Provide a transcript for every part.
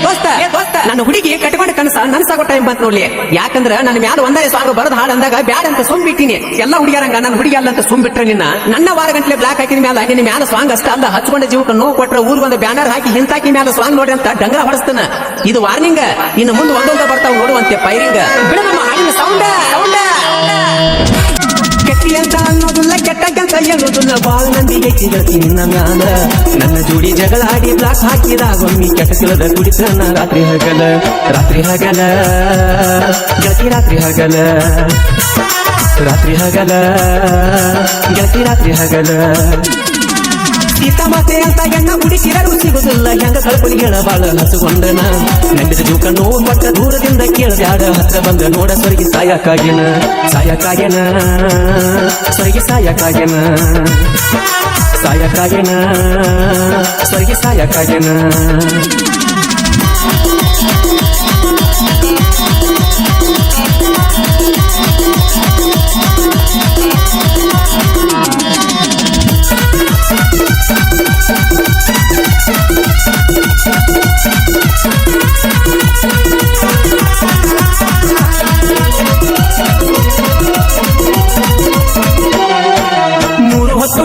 ದೋಸ್ತ ನನ್ನ ಹುಡುಗಿ ಕಟ್ಕೊಂಡ ಕನಸ ನನ್ಸಾಗೋ ಟೈಮ್ ಬಂತ ನೋಡ್ಲಿ. ಯಾಕಂದ್ರ ನನ್ನ ಮ್ಯಾಲ ಒಂದೇ ಸಾಂಗ್ ಬರೋದ್ ಹಾಡ್ ಅಂದಾಗ ಬ್ಯಾಡ ಅಂತ ಸುಮ್ ಬಿಟ್ಟಿನಿ. ಎಲ್ಲಾ ಹುಡುಗಿಯರಂಗ ನನ್ನ ಹುಡುಗಿ ಅಲ್ಲ ಅಂತ ಸುಮ್ ಬಿಟ್ರೆ ನನ್ನ ವಾರ ಗಂಟ್ಲೆ ಬ್ಲಾಕ್ ಹಾಕಿದ ಮ್ಯಾಲ ನಿನ್ನ ಮ್ಯಾಲ ಸಾಂಗ್ ಅಷ್ಟ ಅಲ್ಲ, ಹಚ್ಕೊಂಡ ಜೀವಕ್ಕೆ ನೋವು ಕೊಟ್ರ ಊರ್ ಒಂದು ಬ್ಯಾನರ್ ಹಾಕಿ ಹಿಂತಾಕಿ ಮ್ಯಾಲ ಸಾಂಗ್ ನೋಡ್ರಿ ಅಂತ ಡಂಗರ ಹೊಡಸ್ತಾನ. ಇದು ವಾರ್ನಿಂಗ್. ಇನ್ನು ಮುಂದೆ ಒಂದೊಂದ ಬರ್ತಾವ ನೋಡುವಂತೆ ಪೈರಿಂಗ್. ಬಿಡ ನಮ್ಮ ಹಾಡಿನ ಸೌಂಡ ಕೆಟ್ಟಿ ಅಂತ ಅನ್ನೋದಿಲ್ಲ, ಕೆಟ್ಟ ಕೆಲಸ ಹೇಳೋದಿಲ್ಲ. ಬಾಳ ಮಂದಿಗೆ ಚಿಗರ್ತೀನಿ ನನ್ನ ಮ್ಯಾಲ. ನನ್ನ ಜೋಡಿ ಜಗಳಾಡಿ ಬ್ಲಾಕ್ ಹಾಕಿದಾಗ ಒಮ್ಮಿ ಕೆಟ್ಟ ಕೆಲದ ಕುಡಿತನ ರಾತ್ರಿ ಹಗಲ ಗೆಳತಿ ರಾತ್ರಿ ಹಗಲ ಗೆಳತಿ ರಾತ್ರಿ ಹಗಲ. ಸೀತಾ ಮಾತೆ ಅಂತ ಎಣ್ಣ ಹುಡುಕಿರಲು ಸಿಗುದಿಲ್ಲ. ಹೆಂಗ ಕಳ್ಪನಿಗಳ ಬಾಳ ಹಸುಗೊಂಡನ. ನಂಬಿದ ಜೂಕ ನೋವು ಪಟ್ಟ ದೂರದಿಂದ ಕೇಳ್ಬ್ಯಾಡ, ಹತ್ರ ಬಂದ ನೋಡ ಸ್ವರ್ಗಿ ಸಾಯಕ್ಕಾಗ್ಯನ ಸ್ವರ್ಗಿ ಸಾಯಕ್ಕಾಗ್ಯನ ಸ್ವರ್ಗಿ ಸಾಯಕ್ಕಾಗ್ಯನ.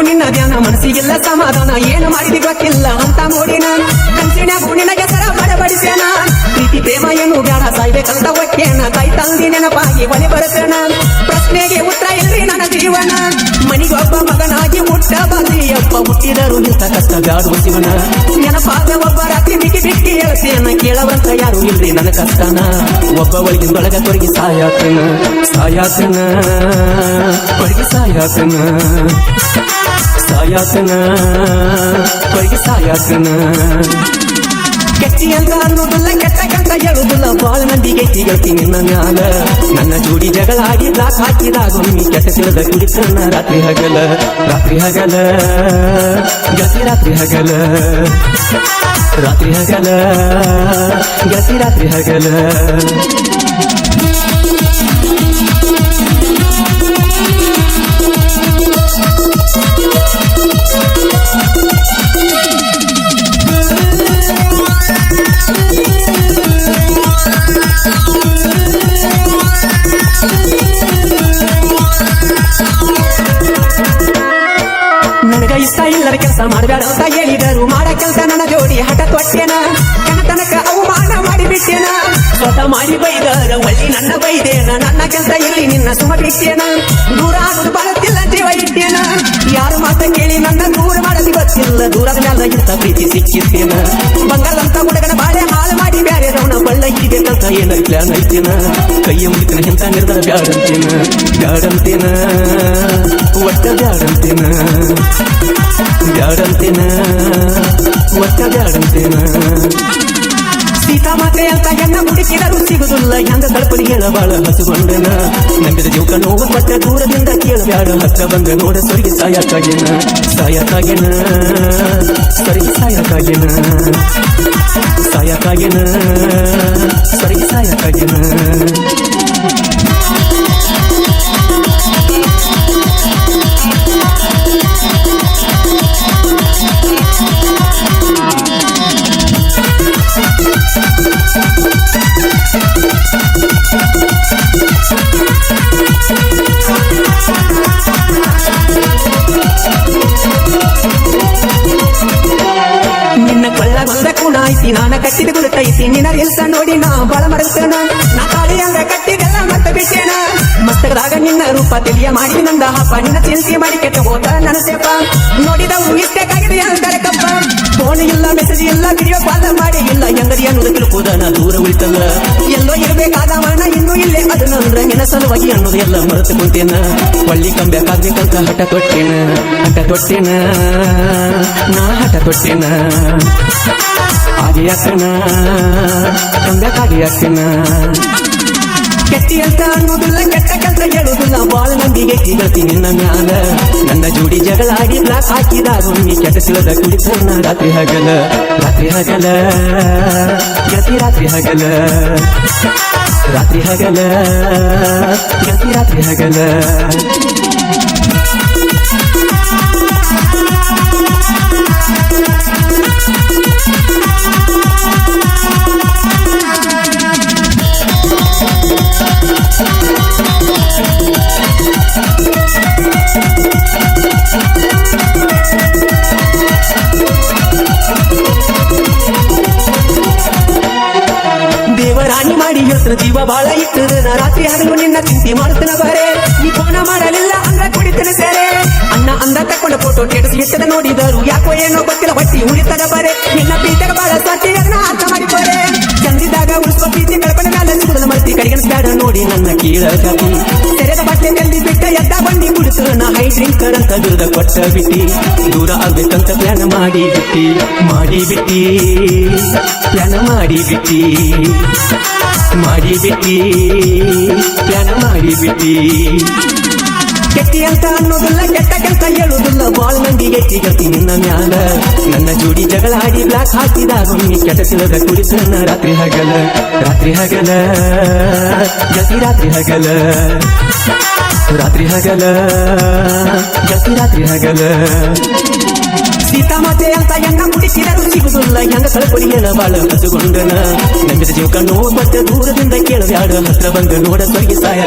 ನಿನ್ನ ಧ್ಯಾನ ಮನಸ್ಸಿಗೆಲ್ಲ ಸಮಾಧಾನ, ಏನು ಮಾಡಿದಿ ಗೊತ್ತಿಲ್ಲ ಅಂತ ನೋಡಿನ. ಕಂಚಿನ ಗುಣಿನ ಹೆಸರ ಬಡಬಡಿಸೇನ. ಪ್ರೀತಿ ಪ್ರೇಮ ಏನು ಬ್ಯಾಡ ಸಾಯ್ಬೇಕಂತ ಒಕ್ಕೇನ. ತಾಯಿ ತಂದಿ ನೆನಪಾಗಿ ಒಲೆ ಬರುತ್ತೇನ. ಪ್ರಶ್ನೆಗೆ ಉತ್ತರ ಇಲ್ರಿ ನನ್ನ ಜೀವನ. ಮನಿಗೊಬ್ಬ ಮಗನಾಗಿ ಮುಟ್ಟ ಬಾದಿಯಪ್ಪ. ಹುಟ್ಟಿದರು ಇಂಥ ಕಷ್ಟ ಬ್ಯಾಡು ಜೀವನ. ನೆನಪಾಗ ಒಬ್ಬ ರಾತ್ರಿ ಬಿಕ್ಕಿ ಬಿಕ್ಕಿ ಹೇಳ್ತೇನ. ಕೇಳವಂತ ಯಾರು ಇಲ್ರಿ ನನ್ನ ಕಷ್ಟನ. ಒಬ್ಬ ಒಳಗಿನ ಒಳಗ ತೊರಗಿ ಸಾಯಾತನ ಹೊರಗಿ ಸಾಯಾತನ ಕೆಟ್ಟಿ ಅಂತ ಅನ್ನೋದಿಲ್ಲ, ಕೆಟ್ಟ ಕೆಲಸ ಹೇಳುದಿಲ್ಲ. ಬಾಳ ಮಂದಿಗೆ ಸಿಗಳ್ತೀನಿ ನಿನ್ನ ಮ್ಯಾಲ. ನನ್ನ ಜೋಡಿ ಜಗಳಾಡಿ ಬ್ಲಾಕ್ ಹಾಕಿದಾಗ ಒಮ್ಮಿ ಕೆಟ್ಟ ತಿಳಿದ ಕುಡಿತನ ರಾತ್ರಿ ಹಗಲ ಗೆಳತಿ ರಾತ್ರಿ ಹಗಲ ಗೆಳತಿ ರಾತ್ರಿ ಹಗಲ. ನನಗ ಇಷ್ಟ ಇಲ್ಲರ ಕೆಲಸ ಮಾಡಬೇಡ ಅಂತ ಹೇಳಿದರು. ಮಾಡ ಕೆಲಸ ನನ್ನ ಜೋಡಿ ಹಠ ತೊಟ್ಟೆನ. ತನಕ ಅವಮಾನ ಮಾಡಿಬಿಟ್ಟೇನ. ಸ್ವತಃ ಮಾಡಿ ಬೈದರ ಒಳ್ಳಿ ನನ್ನ ಬೈದೇನ. ನನ್ನ ಕೆಲಸ ಇಲ್ಲಿ ನಿನ್ನ ಸುಮ ಬಿಟ್ಟೇನ. ದೂರ ಆಗೋದು ಬರುತ್ತಿಲ್ಲ ಜೀವ ಇಟ್ಟೇನ. ಯಾರು ಮಾತ ಕೇಳಿ ನನ್ನ ದೂರ ಮಾಡದಿ ಗೊತ್ತಿಲ್ಲ. ದೂರದ ಮ್ಯಾಲ ಇಂಥ ಪ್ರೀತಿ ಸಿಕ್ಕಿತ್ತೇನ. ಬಂಗಾರದಂತ ಹುಡುಗನ ಬಾಳೆ ಹಾಳು ಮಾಡಿ ಬ್ಯಾರೆ ರವಣ ಬಳ್ಳ ಇಡಿಬೇಕಂತ ಏನ ಪ್ಲಾನ್ ಐತೇನ. ಕೈಯ ಮುಗಿತನ ಇಂಥ ನಿರ್ಧಾರ ಬ್ಯಾಡಂತೇನ ಒಟ್ಟ ಬ್ಯಾಡಂತೇನ ಸೀತಾ ಮಾತೆ ಅಂತ ಎಣ್ಣ ಹುಡುಕಿದರು ಸಿಗುದಿಲ್ಲ. ಹೆಂಗ ಕಲ್ಪನಿಗಳ ಬಾಳ ಹಸುಗೊಂಡನ. ನಂಬಿದ ಜೀವಕ ನೋವು ಪಟ್ಟ ದೂರದಿಂದ ಕೇಳಬ್ಯಾಡ, ಹತ್ರ ಬಂದ ನೋಡ ಸ್ವರ್ಗಿ ಸಾಯಕ್ಕಾಗ್ಯನ ಸ್ವರ್ಗಿ ಸಾಯಕ್ಕಾಗ್ಯನ ಸ್ವರ್ಗಿ ಸಾಯಕ್ಕಾಗ್ಯನ. ನಿನ್ನ ಕೊಳ್ಳ ಬಂದ ಕುಣ ಐತಿ, ನಾನ ಕಟ್ಟಿದ ಗುರುತೈತಿ. ನಿನ್ನ ರೀಲ್ಸ ನೋಡಿ ನಾ ಬಾಳ ಮರಸ್ತೇನ. ನಾ ತಾಳಿ ಅಂದ್ರ ಕಟ್ಟಿದೆಲ್ಲ ಮತ್ತೆ ಬಿಟ್ಟೇನ. ಮಸ್ತಕದಾಗ ನಿನ್ನ ರೂಪ ತಿಳಿಯ ಮಾಡಿ ನಂದ ಹಬ್ಬ. ನಿನ್ನ ಚಿಂತೆ ಮಾಡಿ ಕೆಟ್ಟ ಹೋದ ನನ್ನ ಸೇಪ. ನೋಡಿದವು ಇಷ್ಟಕ್ಕಾಗಿದೆ ಅಂತಾರೆ ಕಪ್ಪ. ಫೋನ್ ಇಲ್ಲ, ಮೆಸೇಜ್ ಇಲ್ಲ, ವಿಡಿಯೋ ಕಾಲ್ ಮಾಡಿ ಇಲ್ಲ. ಎಂಗಡಿ ಅನ್ನೋದು ತಿಳ್ಕೋದ ನಾ ದೂರ ಉಳಿತಲ್ಲ. ಎಲ್ಲೋ ಇರ್ಬೇಕಾದವನ ಇನ್ನೂ ಇಲ್ಲೇ ಅದನ್ನಂದ್ರ ನಿನ್ನ ಸಲುವಾಗಿ ಅನ್ನೋದು ಎಲ್ಲ ಮರೆತು ಕುಂತೇನ. ಒಳ್ಳಿ ಕಂಬ್ಯಾಕಾಗ್ಬೇಕಂತ ಹಠ ತೊಟ್ಟೇನ ಹಾಗೆ ಯಾಕನ ಕಂಬ್ಯಾಕಾಗಿ ಯಾಕನ. ಕೆಟ್ಟಿ ಅಂತ ಅನ್ನೋದಿಲ್ಲ, ಕೆಟ್ಟ ಕೆಲಸ ಹೇಳುದಿಲ್ಲ. ಬಾಳ ಮಂದಿಗೆ ಸಿಗಳ್ತೀನಿ ನಿನ್ನ ಮ್ಯಾಲ. ನನ್ನ ಜೋಡಿ ಜಗಳಾಡಿ ಬ್ಲಾಕ್ ಹಾಕಿದಾಗ ಒಮ್ಮಿ ಕೆಟ್ಟ ತಿಳಿದ ಕುಡಿತನ ರಾತ್ರಿ ಹಗಲ ಗೆಳತಿ ರಾತ್ರಿ ಹಗಲ ಗೆಳತಿ ರಾತ್ರಿ ಹಗಲ. ಕೊಡಿತನ ಜೀವ ಬಾಳ ಇಟ್ಟದ ರಾತ್ರಿ ಹಗಲು ನಿನ್ನ ಚಿಂತೆ ಮಾಡುತ್ತನ ಬರೇ ನೀ ಫೋನ ಮಾಡಲಿಲ್ಲ ಅಂದ್ರ ಕುಡಿತನ ಸೇರೆ ಅಣ್ಣ ಅಂದ ತಕೊಂಡ ಫೋಟೋ ಸ್ಟೇಟಸ್ ಇಟ್ಟದ ನೋಡಿದರು ಯಾಕೋ ಏನೋ ಗೊತ್ತಿಲ್ಲ ಬಟ್ಟಿ ಉಳಿತದ ಬರೇ ನಿನ್ನ ಪ್ರೀತಿಗ ಬಾಳ ಸಾಟಿ ಅದನ್ನ ಅರ್ಥ ಮಾಡಿಕೋರೆ ಚಂದಿದಾಗ ಉಳಿಸ್ಕೊ ಪ್ರೀತಿ ಕಳ್ಕೊಂಡ ಮೇಲೆ ಸಿಗುದಲ್ಲ ಮರ್ತಿ ಕಡೆಗಣಿಸ್ಬೇಡ ನೋಡಿ ನನ್ನ ಕೀಳ ಜಾತಿ ತೆರೆದ ಬಟ್ಟೆಯಲ್ಲಿ ಬಿಟ್ಟ ಎದ್ದ ಬಂಡಿ ಕುಡಿತು ನಾ ಹೈ ಡ್ರಿಂಕರ್ ಅಂತ ದುರ್ದ ಕೊಟ್ಟ ಬಿಟ್ಟಿ ದೂರ ಆಗ್ಬೇಕಂತ ಪ್ಲಾನ್ ಮಾಡಿ ಬಿಟ್ಟಿ ಪ್ಲಾನ್ ಮಾಡಿ ಬಿಟ್ಟಿ ಪ್ಲಾನ್ ಮಾಡಿ ಬಿಟ್ಟಿ ಕೆಟ್ಟಿ ಅಂತ ಅನ್ನೋದಿಲ್ಲ ಕೆಟ್ಟ ಕೆಲಸ ಹೇಳುವುದಿಲ್ಲ ಬಾಳ್ ಮಂದಿ ಗೆಟ್ಟಿ ನಿನ್ನ ಮ್ಯಾಲ ನನ್ನ ಜೋಡಿ ಜಗಳ ಆಡಿ ಬ್ಲಾಕ್ ಹಾಕಿದಾಗ ಒಮ್ಮೆ ಕೆಟ್ಟ ಸಿಲದ ಕುಡಿಸ ರಾತ್ರಿ ಹಗಲ ಜತಿ ರಾತ್ರಿ ಹಗಲ ಸೀತಾಮಾತೆ ಅಂತ ಎಣ್ಣ ಮುಟ್ಟಿಸಿದರು ಸಿಗುದಿಲ್ಲ ಹೆಂಗ ಕಳ್ಕೊಡಿಯನ ಬಾಳ ಹಸುಗೊಂಡನ ನಂಬಿದ ಜೀವಕ ನೋವು ಮತ್ತೆ ದೂರದಿಂದ ಕೇಳಬ್ಯಾಡ ಹತ್ರ ಬಂದು ನೋಡ ಸ್ವರ್ಗಿ ಸಾಯ